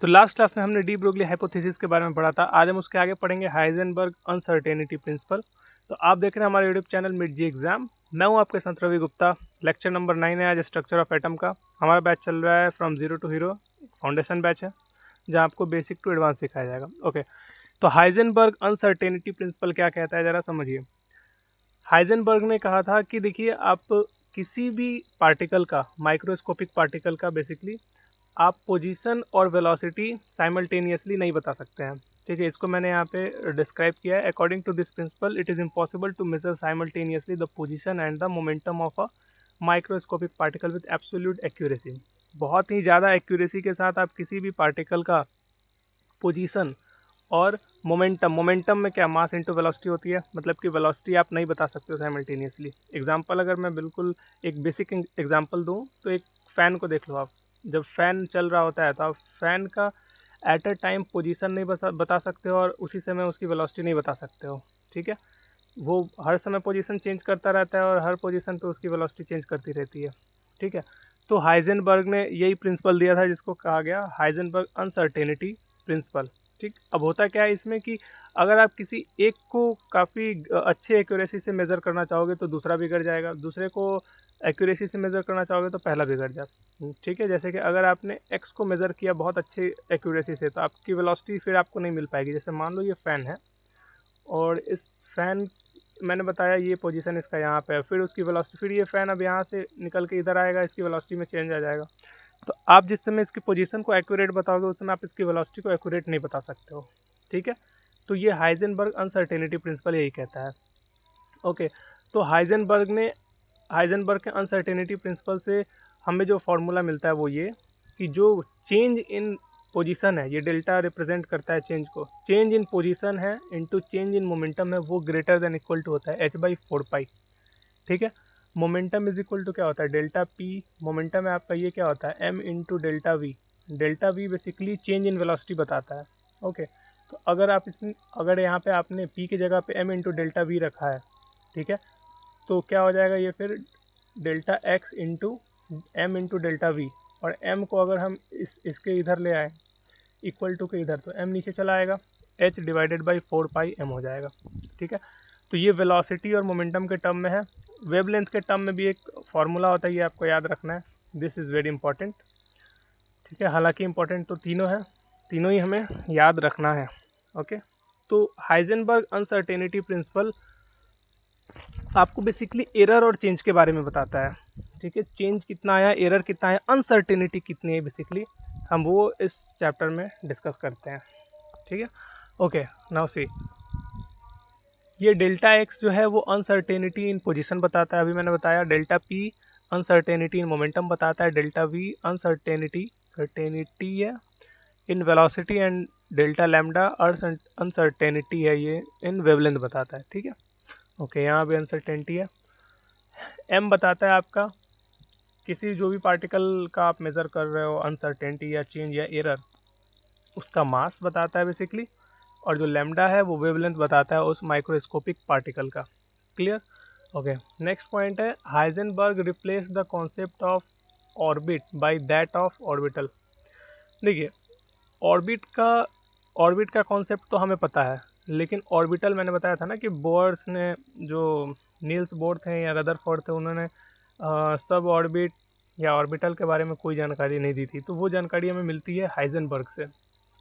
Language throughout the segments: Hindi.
तो लास्ट क्लास में हमने डी ब्रोगली हाइपोथेसिस के बारे में पढ़ा था। आज हम उसके आगे पढ़ेंगे हाइजेनबर्ग अनसर्टेनिटी प्रिंसिपल। तो आप देख रहे हैं हमारे यूट्यूब चैनल मिड जी एग्जाम। मैं हूं आपके साथ रवि गुप्ता। लेक्चर नंबर 9 है आज, स्ट्रक्चर ऑफ एटम का। हमारा बैच चल रहा है from zero to hero, foundation batch है जहाँ आपको बेसिक टू एडवांस सिखाया जाएगा। ओके, तो हाइजेनबर्ग अनसर्टेनिटी प्रिंसिपल क्या कहता है, जरा समझिए। हाइजेनबर्ग ने कहा था कि देखिए, आप किसी भी पार्टिकल का, माइक्रोस्कोपिक पार्टिकल का बेसिकली आप पोजीशन और वेलोसिटी साइमल्टेनियसली नहीं बता सकते हैं। ठीक है, इसको मैंने यहाँ पे डिस्क्राइब किया है। According to this principle it is impossible to measure simultaneously the position and the momentum of a microscopic particle with absolute accuracy. बहुत ही ज़्यादा एक्यूरेसी के साथ आप किसी भी पार्टिकल का पोजीशन और मोमेंटम में क्या, मास इंटू वेलोसिटी होती है, मतलब कि वेलोसिटी आप नहीं बता सकते हो साइमल्टेनियसली। एग्जांपल अगर मैं बिल्कुल एक बेसिक एग्जांपल दूं तो एक फ़ैन को देख लो आप। जब फ़ैन चल रहा होता है तो आप फ़ैन का एट अ टाइम पोजीशन नहीं बता सकते हो और उसी समय उसकी वेलोसिटी नहीं बता सकते हो। ठीक है, वो हर समय पोजीशन चेंज करता रहता है और हर पोजीशन पे उसकी वेलोसिटी चेंज करती रहती है। ठीक है, तो हाइजेनबर्ग ने यही प्रिंसिपल दिया था जिसको कहा गया हाइजेनबर्ग अनसर्टेनिटी प्रिंसिपल। ठीक, अब होता क्या है इसमें कि अगर आप किसी एक को काफ़ी अच्छे एक्यूरेसी से मेज़र करना चाहोगे तो दूसरा बिगड़ जाएगा, दूसरे को एक्यूरेसी से मेज़र करना चाहोगे तो पहला बिगड़ जाए। ठीक है, जैसे कि अगर आपने एक्स को मेज़र किया बहुत अच्छे एक्यूरेसी से तो आपकी वेलोसिटी फिर आपको नहीं मिल पाएगी। जैसे मान लो ये फ़ैन है और इस फ़ैन, मैंने बताया ये पोजीशन इसका यहाँ पे है, फिर उसकी वेलोसिटी, फिर ये फ़ैन अब यहाँ से निकल के इधर आएगा, इसकी वेलोसिटी में चेंज आ जाएगा। तो आप जिस समय इसकी पोजीशन को एक्यूरेट बताओगे उस समय आप इसकी वेलोसिटी को एक्यूरेट नहीं बता सकते हो। ठीक है, तो ये हाइजेनबर्ग अनसर्टेनिटी प्रिंसिपल यही कहता है। ओके, तो हाइजेनबर्ग के अनसर्टेनिटी प्रिंसिपल से हमें जो फॉर्मूला मिलता है वो ये कि जो चेंज इन पोजीशन है, ये डेल्टा रिप्रेजेंट करता है चेंज को, चेंज इन पोजीशन है इनटू चेंज इन मोमेंटम है, वो ग्रेटर देन इक्वल टू होता है h/4 पाई। ठीक है, मोमेंटम इज इक्वल टू क्या होता है, डेल्टा पी। मोमेंटम है आपका, ये क्या होता है, m into delta we. Delta we basically change in velocity बताता है। ओके, तो अगर आप इसमें, अगर यहाँ पे आपने p की जगह पे m इंटू डेल्टा वी रखा है, ठीक है, तो क्या हो जाएगा ये फिर delta x into m into delta v. और m को अगर हम इसके इधर ले आए इक्वल टू के इधर, तो m नीचे चला आएगा, h/4 पाई m हो जाएगा। ठीक है, तो ये वेलोसिटी और मोमेंटम के टर्म में है। वेवलेंथ के टर्म में भी एक फार्मूला होता है, ये आपको याद रखना है। This is very important. ठीक है, हालांकि इंपॉर्टेंट तो तीनों है, तीनों ही हमें याद रखना है। ओके, तो हाइजेनबर्ग अनसर्टेनिटी प्रिंसिपल आपको बेसिकली एरर और चेंज के बारे में बताता है। ठीक है, चेंज कितना आया, एरर कितना आया, अनसर्टेनिटी कितनी है, बेसिकली हम वो इस चैप्टर में डिस्कस करते हैं। ठीक है, ओके, नाउ सी, ये डेल्टा एक्स जो है वो अनसर्टेनिटी इन पोजीशन बताता है, अभी मैंने बताया। Delta P uncertainty in momentum बताता है। डेल्टा वी अनसर्टेनिटी है in velocity and delta lambda uncertainty है ये इन वेवलेंथ बताता है। ठीक है, ओके, यहाँ भी अनसर्टेनिटी है। एम बताता है आपका किसी जो भी पार्टिकल का आप मेज़र कर रहे हो, अनसर्टेनिटी या चेंज या एरर, उसका मास बताता है बेसिकली। और जो लैम्डा है वो वेवलेंथ बताता है उस माइक्रोस्कोपिक पार्टिकल का। क्लियर? ओके, नेक्स्ट पॉइंट है Heisenberg replace the concept of orbit by that of orbital. देखिए, ऑर्बिट का कॉन्सेप्ट तो हमें पता है, लेकिन ऑर्बिटल मैंने बताया था ना कि बोर्स ने, जो नील्स बोर थे या रदरफोर्ड थे, उन्होंने सब ऑर्बिट या ऑर्बिटल के बारे में कोई जानकारी नहीं दी थी, तो वो जानकारी हमें मिलती है हाइजेनबर्ग से।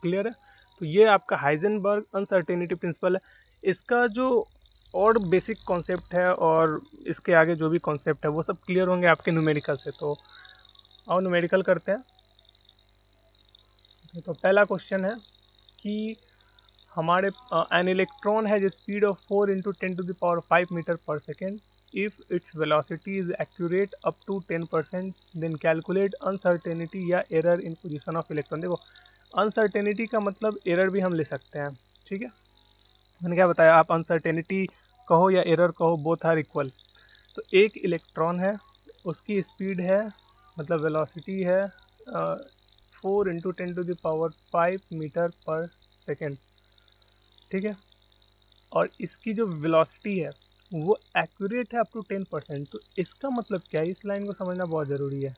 क्लियर है? तो ये आपका हाइजेनबर्ग अनसर्टेनिटी प्रिंसिपल है। इसका जो और बेसिक कॉन्सेप्ट है और इसके आगे जो भी कॉन्सेप्ट है वो सब क्लियर होंगे आपके न्यूमेरिकल से। तो और न्यूमेरिकल करते हैं। तो पहला क्वेश्चन है कि हमारे an electron has speed of 4 into 10⁵ metre पर second if its velocity is accurate up to 10%, then calculate uncertainty या error in position of electron. देखो, अनसर्टेनिटी का मतलब एरर भी हम ले सकते हैं। ठीक है, मैंने क्या बताया, आप अनसर्टेनिटी कहो या एरर कहो, बोथ आर इक्वल। तो एक इलेक्ट्रॉन है, उसकी स्पीड है, मतलब वेलोसिटी है 4 इंटू 10⁵ मीटर पर सेकेंड। ठीक है, और इसकी जो वेलोसिटी है वो एक्यूरेट है अप टू 10%। तो इसका मतलब क्या है, इस लाइन को समझना बहुत ज़रूरी है।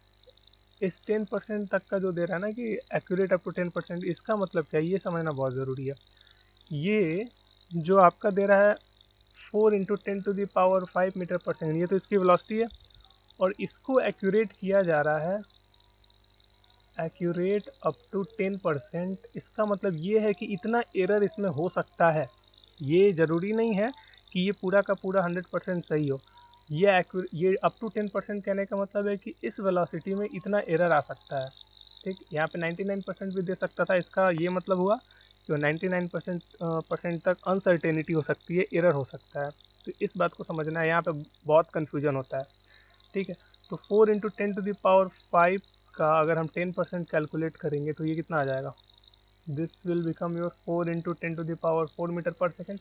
इस 10% तक का जो दे रहा है ना कि एक्यूरेट अप टू 10%, इसका मतलब क्या है ये समझना बहुत ज़रूरी है। ये जो आपका दे रहा है 4 × 10⁵ मीटर पर सेकेंड, ये तो इसकी वेलोसिटी है, और इसको एक्यूरेट किया जा रहा है एक्यूरेट अप टू 10%। इसका मतलब ये है कि इतना एरर इसमें हो सकता है। ये ज़रूरी नहीं है कि ये पूरा का पूरा 100% सही हो। ये अप टू 10% कहने का मतलब है कि इस वेलोसिटी में इतना एरर आ सकता है। ठीक, यहाँ पे 99% भी दे सकता था, इसका ये मतलब हुआ कि 99% तक अनसर्टेनिटी हो सकती है, एरर हो सकता है। तो इस बात को समझना है, यहाँ पे बहुत कन्फ्यूजन होता है। ठीक है, तो 4 × 10⁵ का अगर हम 10% कैलकुलेट करेंगे तो ये कितना आ जाएगा, this will become your 4 × 10⁴ metre पर सेकेंड।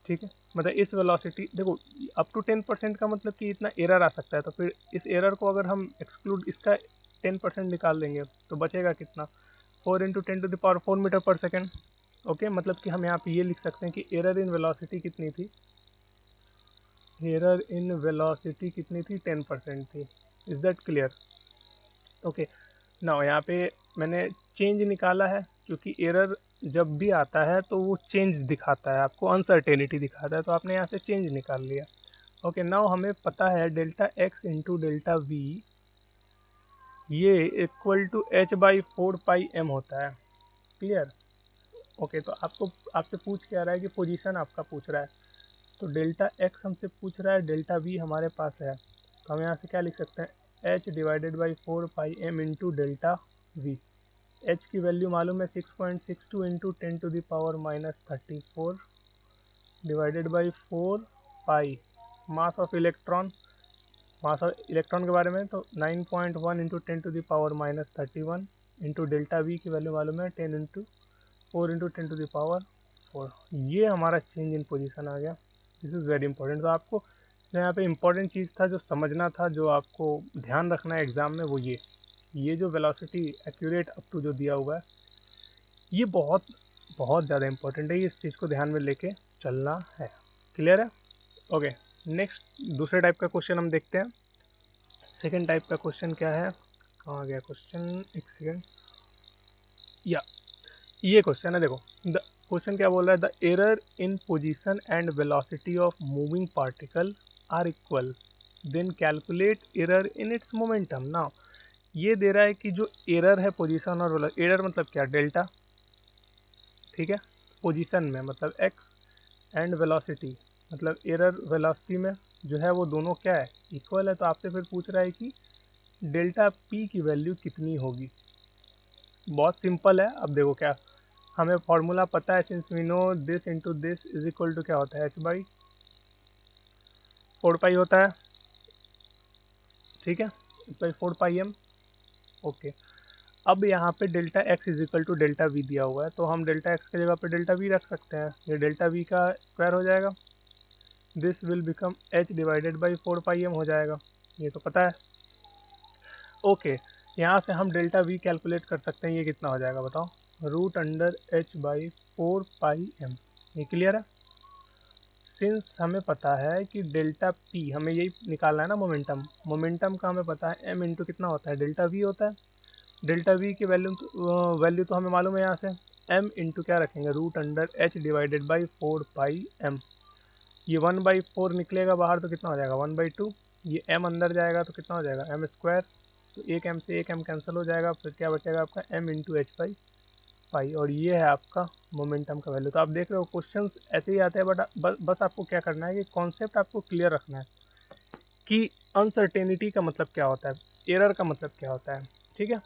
ठीक है, मतलब इस वेलोसिटी देखो, अप टू 10% का मतलब कि इतना एरर आ सकता है, तो फिर इस एरर को अगर हम एक्सक्लूड इसका 10% निकाल देंगे तो बचेगा कितना, 4 × 10⁴ मीटर पर सेकेंड। ओके, मतलब कि हम यहाँ पे ये लिख सकते हैं कि एरर इन वेलोसिटी कितनी थी, एरर इन वेलोसिटी कितनी थी, 10% थी। Is that clear? Okay, now यहाँ पे मैंने चेंज निकाला है, क्योंकि एरर जब भी आता है तो वो चेंज दिखाता है, आपको अनसर्टेनिटी दिखाता है, तो आपने यहाँ से चेंज निकाल लिया। ओके, नाउ हमें पता है delta x into delta we ये इक्वल टू h/4πm होता है। क्लियर? ओके, तो आपसे पूछ क्या रहा है कि पोजीशन आपका पूछ रहा है, तो डेल्टा एक्स हमसे पूछ रहा है, डेल्टा वी हमारे पास है, तो हम यहाँ से क्या लिख सकते हैं, h/4πm into delta we. H की वैल्यू मालूम है 6.62 into 10⁻34 divided by 4 pi mass of electron, mass of electron के बारे में तो 9.1 इंटू 10⁻31 इंटू डेल्टा वी की वैल्यू मालूम है 10 इंटू 4 इंटू 10⁴। ये हमारा चेंज इन पोजीशन आ गया। This is very important. तो आपको यहाँ पे इंपॉर्टेंट चीज़ था जो समझना था, जो आपको ध्यान रखना है एग्ज़ाम में, वो ये जो वेलोसिटी एक्यूरेट अप टू जो दिया हुआ है, ये बहुत बहुत ज़्यादा इंपॉर्टेंट है, इस चीज़ को ध्यान में लेके चलना है। क्लियर है? ओके, नेक्स्ट दूसरे टाइप का क्वेश्चन हम देखते हैं। सेकेंड टाइप का क्वेश्चन क्या है, कहाँ गया क्वेश्चन, एक सेकेंड, या ये क्वेश्चन है, देखो द क्वेश्चन क्या बोल रहा है, the error in position and velocity of moving particle are equal, then calculate error in its momentum. Now ये दे रहा है कि जो एरर है पोजीशन और वेलोसिटी, एरर मतलब क्या, डेल्टा, ठीक है, पोजीशन में मतलब एक्स, एंड वेलोसिटी मतलब एरर वेलोसिटी में जो है वो दोनों क्या है, इक्वल है। तो आपसे फिर पूछ रहा है कि डेल्टा पी की वैल्यू कितनी होगी। बहुत सिंपल है, अब देखो क्या, हमें फॉर्मूला पता है, since we know this into this is equal to क्या होता है, h/4 होता है, ठीक है, h/4πm। ओके, अब यहाँ पे delta x is equal to delta v दिया हुआ है, तो हम डेल्टा एक्स की जगह पे डेल्टा वी रख सकते हैं, ये डेल्टा वी का स्क्वायर हो जाएगा, दिस विल बिकम h/4πm हो जाएगा, ये तो पता है। ओके, यहाँ से हम डेल्टा वी कैलकुलेट कर सकते हैं, ये कितना हो जाएगा बताओ, √h/4πm। ये क्लियर है? सिंस हमें पता है कि डेल्टा पी, हमें यही निकालना है ना, मोमेंटम का हमें पता है m इंटू कितना होता है, डेल्टा वी होता है। डेल्टा वी की वैल्यू तो हमें मालूम है, यहाँ से m इंटू क्या रखेंगे, √h/4πm। ये 1/4 निकलेगा बाहर तो कितना हो जाएगा, 1/2। ये m अंदर जाएगा तो कितना हो जाएगा, m स्क्वायर, तो एक m से एक m कैंसिल हो जाएगा, फिर क्या बचेगा आपका m इंटू h/π, और ये है आपका मोमेंटम का वैल्यू। तो आप देख रहे हो क्वेश्चंस ऐसे ही आते हैं, बट बस आपको क्या करना है कि कॉन्सेप्ट आपको क्लियर रखना है कि अनसर्टेनिटी का मतलब क्या होता है, एरर का मतलब क्या होता है। ठीक है,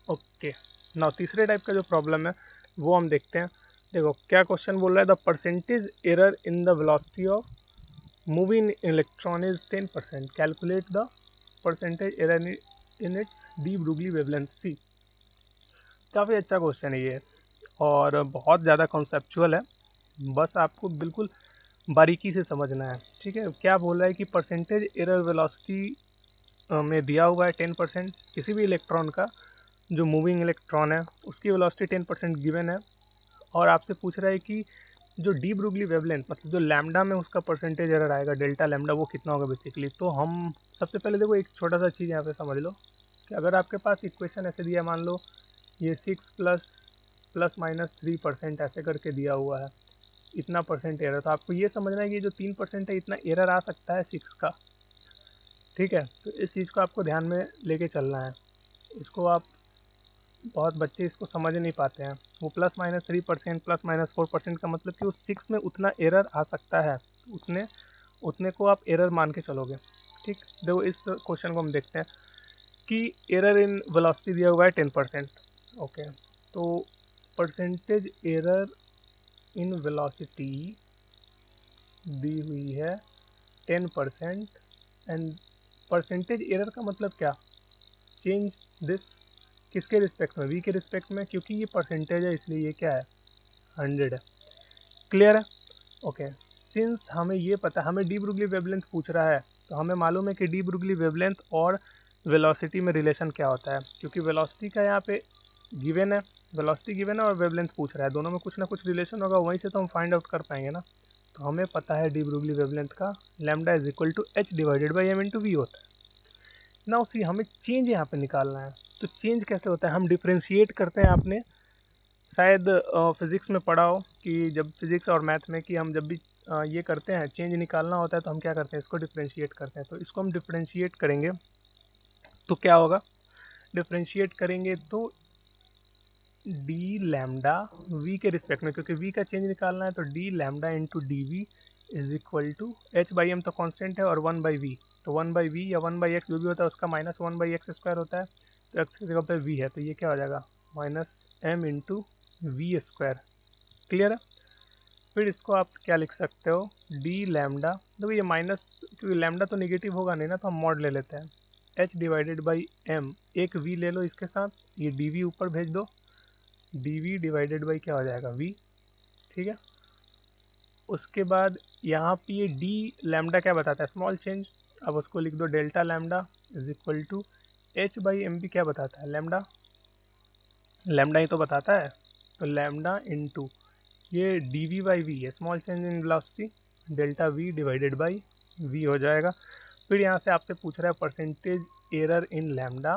ओके। नाउ तीसरे टाइप का जो प्रॉब्लम है वो हम देखते हैं। देखो क्या क्वेश्चन बोल रहा है, the percentage error in the velocity of moving electron is 10%, calculate the percentage error in its de Broglie wavelength सी। काफ़ी अच्छा क्वेश्चन है ये, और बहुत ज़्यादा कॉन्सेप्चुअल है, बस आपको बिल्कुल बारीकी से समझना है। ठीक है, क्या बोल रहा है कि परसेंटेज एरर वेलोसिटी में दिया हुआ है 10%, किसी भी इलेक्ट्रॉन का जो मूविंग इलेक्ट्रॉन है उसकी वेलोसिटी 10% गिवन है, और आपसे पूछ रहा है कि जो डी ब्रूगली वेवलेंथ मतलब जो लैम्डा में उसका परसेंटेज एरर आएगा, डेल्टा लैम्डा, वो कितना होगा बेसिकली। तो हम सबसे पहले देखो एक छोटा सा चीज़ यहाँ पे समझ लो कि अगर आपके पास इक्वेशन ऐसे दिया, मान लो ये 6 प्लस माइनस 3% ऐसे करके दिया हुआ है, इतना परसेंट एरर, तो आपको ये समझना है कि ये जो 3% है इतना एरर आ सकता है 6 का। ठीक है, तो इस चीज़ को आपको ध्यान में लेके चलना है। इसको आप, बहुत बच्चे इसको समझ नहीं पाते हैं। वो प्लस माइनस 3% प्लस माइनस 4% का मतलब कि उस 6 में उतना एरर आ सकता है, उतने उतने को आप एरर मान के चलोगे। ठीक, देखो इस क्वेश्चन को हम देखते हैं कि एरर इन वेलोसिटी दिया हुआ है 10%। ओके, तो परसेंटेज एरर इन वेलोसिटी दी हुई है 10%, एंड परसेंटेज एरर का मतलब क्या, चेंज दिस किसके रिस्पेक्ट में, वी के रिस्पेक्ट में, क्योंकि ये परसेंटेज है इसलिए ये क्या है 100 है। क्लियर है? ओके, सिंस हमें ये पता, हमें डी ब्रुगली वेवलेंथ पूछ रहा है, तो हमें मालूम है कि डी ब्रुगली वेवलेंथ और वेलोसिटी में रिलेशन क्या होता है, क्योंकि वेलोसिटी का यहाँ पे गिवन है, वेलोसिटी गिवन है और वेवलेंथ पूछ रहा है, दोनों में कुछ ना कुछ रिलेशन होगा, वहीं से तो हम फाइंड आउट कर पाएंगे ना। तो हमें पता है डी ब्रुगली वेवलेंथ का lambda is equal to h divided by m into v होता है ना। उसी हमें चेंज यहाँ पे निकालना है। तो चेंज कैसे होता है, हम डिफ्रेंशिएट करते हैं। आपने शायद फिज़िक्स में पढ़ा हो कि जब फिज़िक्स और मैथ में कि हम जब भी ये करते हैं, चेंज निकालना होता है, तो हम क्या करते हैं, इसको डिफ्रेंशिएट करते हैं। तो इसको हम डिफ्रेंशिएट करेंगे तो क्या होगा, डिफ्रेंशिएट करेंगे तो डी लैम्डा वी के रिस्पेक्ट में, क्योंकि वी का चेंज निकालना है, तो d lambda into d v is equal to h by m तो कांस्टेंट है और 1 बाई वी, तो 1 बाई वी या 1 बाई एक्स जो भी होता है उसका माइनस 1 बाई एक्स स्क्वायर होता है, तो एक्स की जगह पे वी है, तो ये क्या हो जाएगा minus m into v square. Clear है? फिर इसको आप क्या लिख सकते हो, डी लैम्डा, देखो ये माइनस, क्योंकि लैम्डा तो निगेटिव होगा नहीं ना, तो हम मॉड ले लेते हैं, एच डिवाइडेड बाई एम, एक वी ले लो इसके साथ, ये डी वी ऊपर भेज दो, डी वी डिवाइडेड बाई क्या हो जाएगा वी। ठीक है, उसके बाद यहाँ पे ये डी लैम्डा क्या बताता है, स्मॉल चेंज, अब उसको लिख दो delta lambda is equal to h by m b क्या बताता है, लैम्डा, लैम्डा ही तो बताता है, तो लैम्डा इंटू ये डी वी बाई वी है, small change in velocity, delta v divided by v हो जाएगा। फिर यहाँ से आपसे पूछ रहा है percentage error in lambda,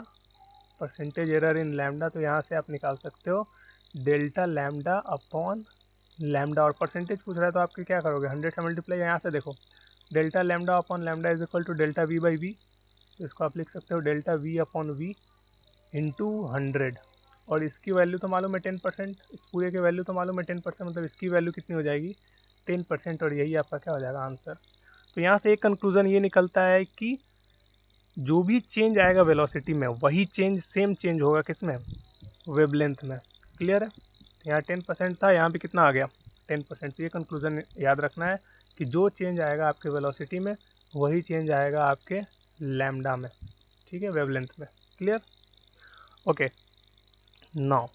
percentage error in lambda, तो यहाँ से आप निकाल सकते हो डेल्टा लैम्डा अपॉन लैम्डा, और परसेंटेज पूछ रहा है तो आपके क्या करोगे, 100 से मल्टीप्लाई, यहाँ से देखो delta lambda upon lambda is equal to delta v by v, तो इसको आप लिख सकते हो delta v upon v into 100, और इसकी वैल्यू तो मालूम है 10%, इस पूरे के वैल्यू तो मालूम है 10%, मतलब इसकी वैल्यू कितनी हो जाएगी 10%, और यही आपका क्या हो जाएगा आंसर। तो यहाँ से एक कंक्लूजन ये निकलता है कि जो भी चेंज आएगा वेलोसिटी में, वही चेंज सेम चेंज होगा किसमें, वेवलेंथ में। क्लियर है? यहाँ 10% था, यहाँ भी कितना आ गया 10%, तो ये कंक्लूजन याद रखना है कि जो चेंज आएगा आपके वेलोसिटी में, वही चेंज आएगा आपके लैम्डा में। ठीक है, वेवलेंथ में। क्लियर? ओके, नाउ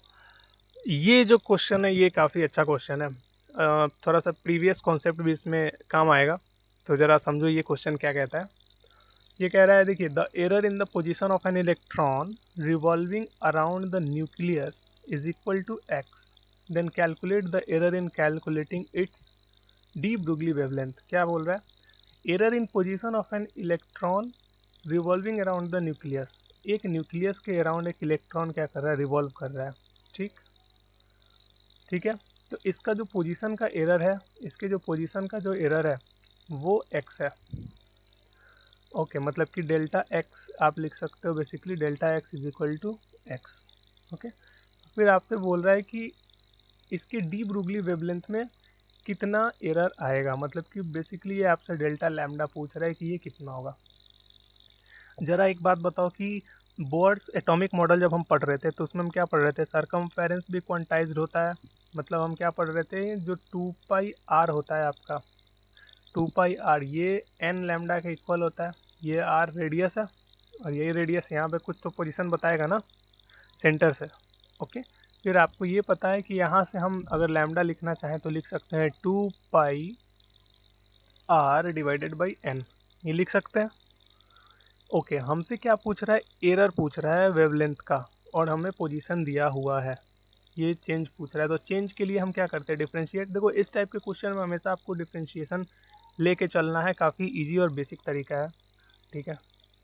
ये जो क्वेश्चन है ये काफ़ी अच्छा क्वेश्चन है, थोड़ा सा प्रीवियस कॉन्सेप्ट भी इसमें काम आएगा, तो ज़रा समझो ये क्वेश्चन क्या कहता है। ये कह रहा है, देखिए, the error in the position of an electron revolving around the nucleus is equal to x, then calculate the error in calculating its de Broglie wavelength. क्या बोल रहा है, error in position of an electron revolving around the nucleus, एक न्यूक्लियस के अराउंड एक इलेक्ट्रॉन क्या कर रहा है, रिवॉल्व कर रहा है। ठीक है, तो इसका जो पोजीशन का एरर है, इसके जो पोजीशन का जो एरर है वो एक्स है। ओके, मतलब कि डेल्टा एक्स आप लिख सकते हो, basically delta x is equal to x. Okay, फिर आपसे बोल रहा है कि इसके डी ब्रुगली वेवलेंथ में कितना एरर आएगा, मतलब कि बेसिकली ये आपसे डेल्टा लैम्डा पूछ रहा है कि ये कितना होगा। ज़रा एक बात बताओ कि बोर्ड्स एटॉमिक मॉडल जब हम पढ़ रहे थे तो उसमें हम क्या पढ़ रहे थे, सरकमफेरेंस भी क्वांटाइज्ड होता है, मतलब हम क्या पढ़ रहे थे, जो 2 पाई आर होता है आपका, 2 पाई आर ये एन लैम्डा के इक्वल होता है, ये आर रेडियस है, और यही रेडियस यहाँ पे कुछ तो पोजीशन बताएगा ना सेंटर से। ओके, फिर आपको ये पता है कि यहाँ से हम अगर लैम्डा लिखना चाहें तो लिख सकते हैं 2 पाई आर डिवाइडेड बाई एन, ये लिख सकते हैं। ओके, हमसे क्या पूछ रहा है, एरर पूछ रहा है वेवलेंथ का, और हमें पोजीशन दिया हुआ है, ये चेंज पूछ रहा है, तो चेंज के लिए हम क्या करते हैं, डिफरेंशिएट। देखो इस टाइप के क्वेश्चन में हमेशा आपको डिफरेंशिएशन लेके चलना है, काफ़ी इजी और बेसिक तरीका है। ठीक है,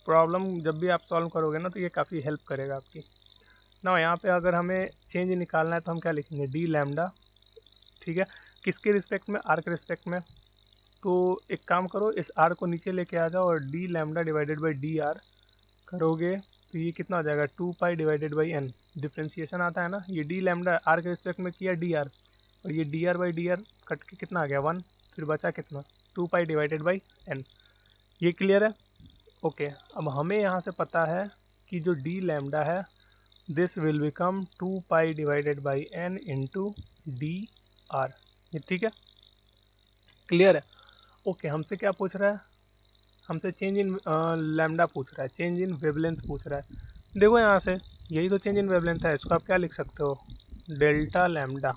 प्रॉब्लम जब भी आप सॉल्व करोगे ना तो ये काफ़ी हेल्प करेगा आपकी ना। यहाँ पे अगर हमें चेंज निकालना है तो हम क्या लिखेंगे, डी लैम्डा, ठीक है, किसके रिस्पेक्ट में, आर के रिस्पेक्ट में। तो एक काम करो, इस आर को नीचे लेके आ जाओ और d lambda divided by d r करोगे तो ये कितना हो जाएगा, 2 pi divided by n. Differentiation आता है ना, ये डी लैम्डा आर के रिस्पेक्ट में किया डी आर, और ये d r by d r cut के कितना आ गया 1, फिर बचा कितना 2 पाई डिवाइडेड बाई एन। ये क्लियर है? ओके, अब हमें यहाँ से पता है कि जो डी लैम्डा है this will become 2 pi divided by n into d r. ये ठीक है, क्लियर है? ओके, हमसे क्या पूछ रहा है, हमसे चेंज इन लैम्डा पूछ रहा है, चेंज इन वेवलेंथ पूछ रहा है। देखो यहाँ से यही तो चेंज इन वेवलेंथ है, इसको आप क्या लिख सकते हो, delta lambda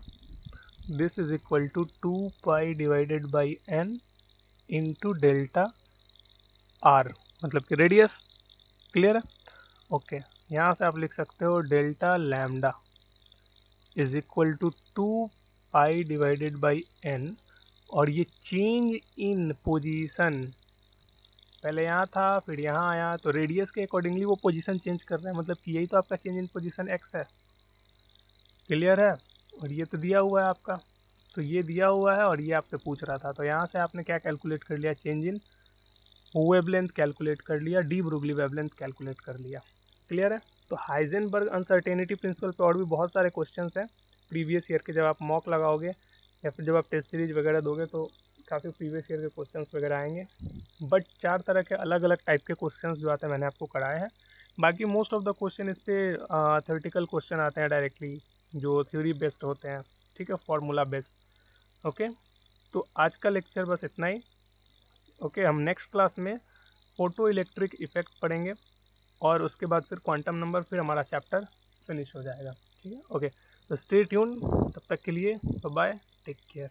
this is equal to 2 pi divided by n into delta r, मतलब कि रेडियस। क्लियर है? ओके, यहाँ से आप लिख सकते हो delta lambda is equal to 2 pi divided by n, और ये चेंज इन पोजीशन, पहले यहाँ था फिर यहाँ आया, तो रेडियस के अकॉर्डिंगली वो पोजीशन चेंज कर रहे हैं, मतलब कि यही तो आपका चेंज इन पोजीशन एक्स है। क्लियर है? और ये तो दिया हुआ है आपका, तो ये दिया हुआ है और ये आपसे पूछ रहा था, तो यहाँ से आपने क्या कैलकुलेट कर लिया, चेंज इन वेवलेंथ कैलकुलेट कर लिया, डी ब्रुगली वेवलेंथ कैलकुलेट कर लिया। क्लियर है? तो हाइजेनबर्ग अनसर्टेनिटी प्रिंसिपल पे और भी बहुत सारे क्वेश्चंस हैं प्रीवियस ईयर के, जब आप मॉक लगाओगे या फिर जब आप टेस्ट सीरीज वगैरह दोगे तो काफ़ी प्रीवियस ईयर के क्वेश्चंस वगैरह आएंगे। बट 4 तरह के अलग अलग टाइप के क्वेश्चंस जो आते हैं मैंने आपको कराए हैं। बाकी मोस्ट ऑफ द क्वेश्चन इस पे थ्योरेटिकल क्वेश्चन आते हैं डायरेक्टली, जो थ्योरी बेस्ड होते हैं, ठीक है, फार्मूला बेस्ड। ओके, तो आज का लेक्चर बस इतना ही। ओके, हम नेक्स्ट क्लास में फोटो इलेक्ट्रिक इफेक्ट पढ़ेंगे और उसके बाद फिर क्वांटम नंबर, फिर हमारा चैप्टर फिनिश हो जाएगा। ठीक है, ओके, तो स्टे ट्यून, तब तक के लिए बाय, टेक केयर।